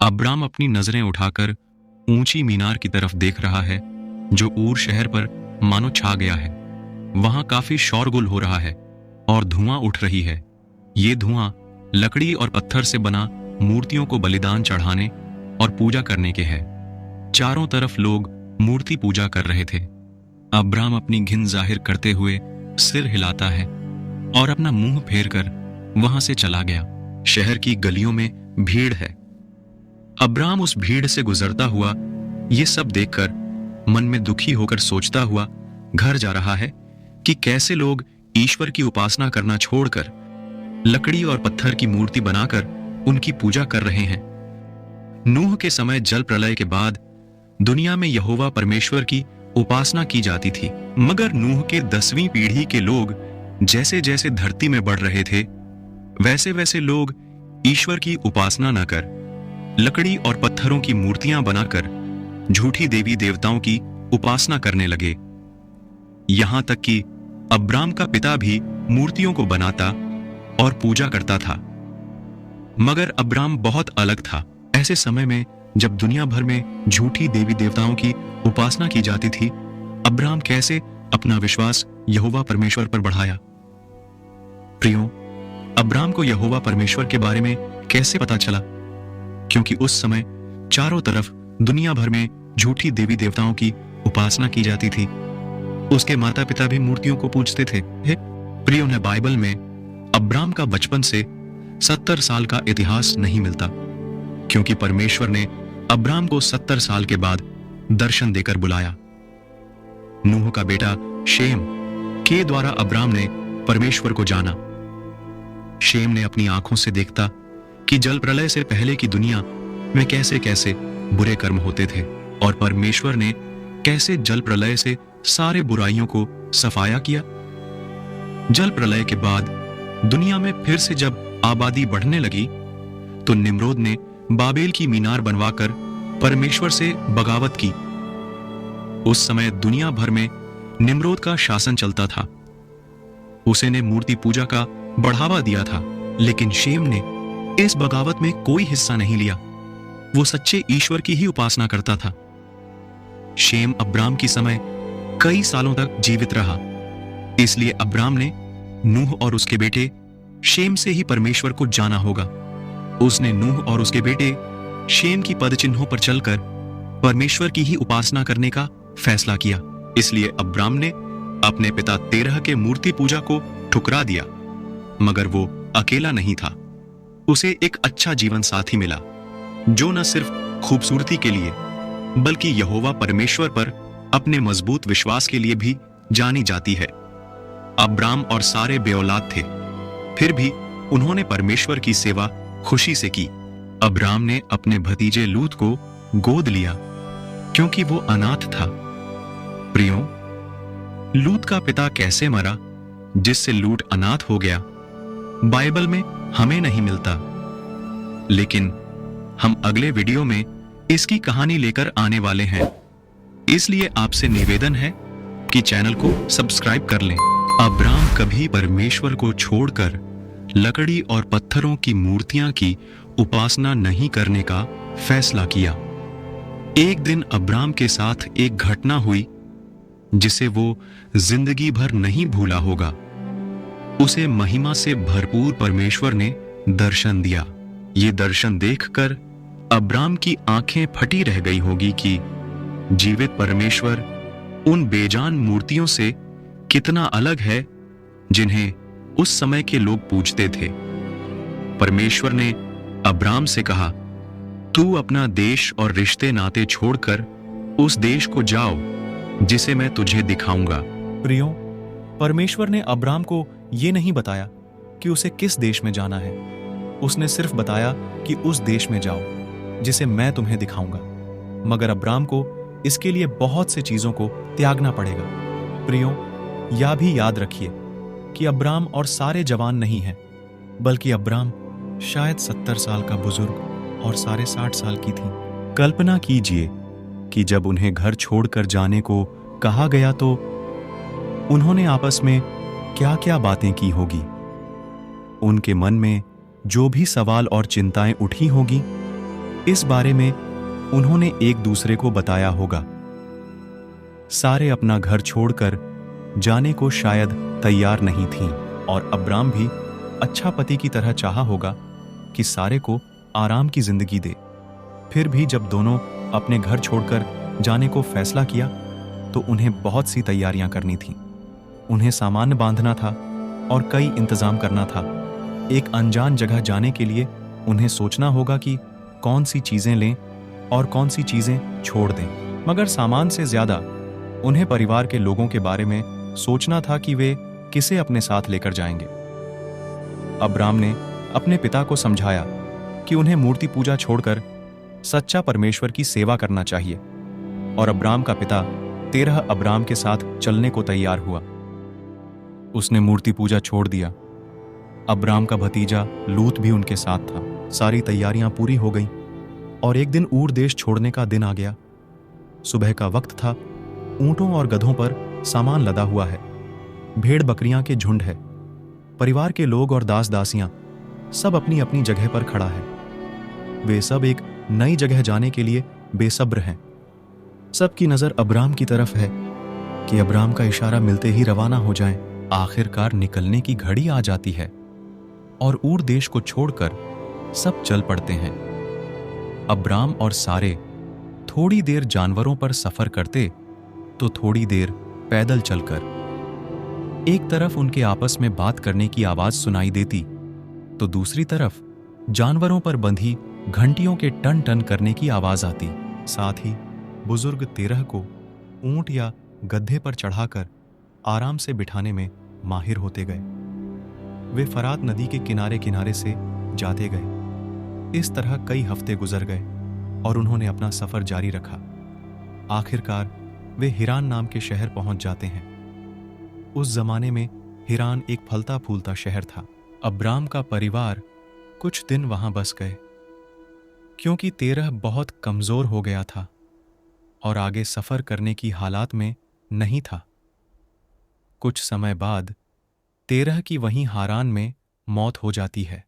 Abram अपनी नजरें उठाकर ऊंची मीनार की तरफ देख रहा है जो ऊर शहर पर मानो छा गया है। वहां काफी शोरगुल हो रहा है और धुआं उठ रही है। ये धुआं लकड़ी और पत्थर से बना मूर्तियों को बलिदान चढ़ाने और पूजा करने के है। चारों तरफ लोग मूर्ति पूजा कर रहे थे। अब्राम अपनी घिन जाहिर करते हुए सिर हिलाता है और अपना मुंह फेर कर वहां से चला गया। शहर की गलियों में भीड़ है। अब्राम उस भीड़ से गुजरता हुआ ये सब देखकर मन में दुखी होकर सोचता हुआ घर जा रहा है कि कैसे लोग ईश्वर की उपासना करना छोड़कर लकड़ी और पत्थर की मूर्ति बनाकर उनकी पूजा कर रहे हैं। नूह के समय जल प्रलय के बाद दुनिया में यहोवा परमेश्वर की उपासना की जाती थी, मगर नूह के 10वीं पीढ़ी के लोग जैसे जैसे धरती में बढ़ रहे थे वैसे वैसे लोग ईश्वर की उपासना न कर लकड़ी और पत्थरों की मूर्तियां बनाकर झूठी देवी देवताओं की उपासना करने लगे। यहां तक कि अब्राम का पिता भी मूर्तियों को बनाता और पूजा करता था। मगर अब्राम बहुत अलग था। ऐसे समय में जब दुनिया भर में झूठी देवी देवताओं की उपासना की जाती थी, अब्राम कैसे अपना विश्वास यहोवा परमेश्वर पर बढ़ाया। प्रियो, अब्राम को यहोवा परमेश्वर के बारे में कैसे पता चला? क्योंकि उस समय चारों तरफ दुनिया भर में झूठी देवी देवताओं की उपासना की जाती थी। उसके माता पिता भी मूर्तियों को पूजते थे। प्रियो ने बाइबल में अब्राम का बचपन से 70 साल का इतिहास नहीं मिलता, क्योंकि परमेश्वर ने अब्राम को 70 साल के बाद दर्शन देकर बुलाया। नूह का बेटा शेम के द्वारा अब्राम ने परमेश्वर को जाना। शेम ने अपनी आंखों से देखता कि जल प्रलय से पहले की दुनिया में कैसे कैसे बुरे कर्म होते थे और परमेश्वर ने कैसे जल प्रलय से सारे बुराइयों को सफाया किया। जल प्रलय के बाद दुनिया में फिर से जब आबादी बढ़ने लगी तो निम्रोद ने बाबेल की मीनार बनवाकर परमेश्वर से बगावत की। उस समय दुनिया भर में निम्रोद का शासन चलता था। उसे ने मूर्ति पूजा का बढ़ावा दिया था, लेकिन शेम ने इस बगावत में कोई हिस्सा नहीं लिया। वो सच्चे ईश्वर की ही उपासना करता था। शेम अब्राम की समय कई सालों तक जीवित रहा, इसलिए अब्राम ने नूह और उसके बेटे शेम से ही परमेश्वर को जाना होगा। उसने नूह और उसके बेटे शेम की पद चिन्हों पर चलकर परमेश्वर की ही उपासना करने का फैसला किया। इसलिए अब्राम ने अपने पिता तेरह के मूर्ति पूजा को ठुकरा दिया। मगर वो अकेला नहीं था। उसे एक अच्छा जीवन साथी मिला जो न सिर्फ खूबसूरती के लिए बल्कि यहोवा परमेश्वर पर अपने मजबूत विश्वास के लिए भी जानी जाती है। अब्राम और सारे बेऔलाद थे, फिर भी उन्होंने परमेश्वर की सेवा खुशी से की। अब्राम ने अपने भतीजे लूत को गोद लिया क्योंकि वो अनाथ था। प्रियो, लूत का पिता कैसे मरा जिससे लूत अनाथ हो गया, बाइबल में हमें नहीं मिलता, लेकिन हम अगले वीडियो में इसकी कहानी लेकर आने वाले हैं। इसलिए आपसे निवेदन है कि चैनल को सब्सक्राइब कर लें। अब्राम कभी परमेश्वर को छोड़कर लकड़ी और पत्थरों की मूर्तियां की उपासना नहीं करने का फैसला किया। एक दिन अब्राम के साथ एक घटना हुई जिसे वो जिंदगी भर नहीं भूला होगा। उसे महिमा से भरपूर परमेश्वर ने दर्शन दिया। ये दर्शन देखकर अब्राम की आंखें फटी रह गई होगी कि जीवित परमेश्वर उन बेजान मूर्तियों से कितना अलग है जिन्हें उस समय के लोग पूजते थे। परमेश्वर ने अब्राम से कहा, तू अपना देश और रिश्ते नाते छोड़कर उस देश को जाओ जिसे मैं तुझे दिखाऊंगा। प्रियो, परमेश्वर ने अब्राम को ये नहीं बताया कि उसे किस देश में जाना है। उसने सिर्फ बताया कि उस देश में जाओ जिसे मैं तुम्हें दिखाऊंगा। मगर अब्राम को इसके लिए बहुत से चीजों को त्यागना पड़ेगा। प्रियो, यह भी याद रखिए कि अब्राम और सारे जवान नहीं हैं, बल्कि अब्राम शायद 70 साल का बुजुर्ग और सारे 60 साल की थी। कल्पना कीजिए कि जब उन्हें घर छोड़कर जाने को कहा गया तो उन्होंने आपस में क्या क्या बातें की होगी। उनके मन में जो भी सवाल और चिंताएं उठी होगी इस बारे में उन्होंने एक दूसरे को बताया होगा। सारे अपना घर छोड़कर जाने को शायद तैयार नहीं थीं और अब्राम भी अच्छा पति की तरह चाहा होगा कि सारे को आराम की जिंदगी दे। फिर भी जब दोनों अपने घर छोड़कर जाने को फैसला किया तो उन्हें बहुत सी तैयारियां करनी थीं। उन्हें सामान बांधना था और कई इंतजाम करना था। एक अनजान जगह जाने के लिए उन्हें सोचना होगा कि कौन सी चीजें लें और कौन सी चीजें छोड़ दें। मगर सामान से ज्यादा उन्हें परिवार के लोगों के बारे में सोचना था कि वे किसे अपने साथ लेकर जाएंगे। अब्राम ने अपने पिता को समझाया कि उन्हें मूर्ति पूजा छोड़कर सच्चा परमेश्वर की सेवा करना चाहिए और अब्राम का पिता तेरह अब्राम के साथ चलने को तैयार हुआ। उसने मूर्ति पूजा छोड़ दिया। अब्राम का भतीजा लूत भी उनके साथ था। सारी तैयारियां पूरी हो गईं और एक दिन ऊर देश छोड़ने का दिन आ गया। सुबह का वक्त था। ऊंटों और गधों पर सामान लदा हुआ है। भेड़ बकरियां के झुंड है। परिवार के लोग और दास दासियां सब अपनी अपनी जगह पर खड़ा है। वे सब एक नई जगह जाने के लिए बेसब्र हैं। सबकी नजर अब्राम की तरफ है कि अब्राम का इशारा मिलते ही रवाना हो जाएं। आखिरकार निकलने की घड़ी आ जाती है और ऊर देश को छोड़कर सब चल पड़ते हैं। अब्राम और सारे थोड़ी देर जानवरों पर सफर करते तो थोड़ी देर पैदल चलकर। एक तरफ उनके आपस में बात करने की आवाज सुनाई देती तो दूसरी तरफ जानवरों पर बंधी घंटियों के टन टन करने की आवाज आती। साथ ही बुजुर्ग 13 को ऊंट या गड्ढे पर चढ़ाकर आराम से बिठाने में माहिर होते गए। वे फरात नदी के किनारे किनारे से जाते गए। इस तरह कई हफ्ते गुजर गए और उन्होंने अपना सफर जारी रखा। आखिरकार वे हिरान नाम के शहर पहुंच जाते हैं। उस जमाने में हिरान एक फलता फूलता शहर था। अब्राम का परिवार कुछ दिन वहां बस गए क्योंकि 13 बहुत कमजोर हो गया था और आगे सफर करने की हालात में नहीं था। कुछ समय बाद 13 की वहीं हारान में मौत हो जाती है।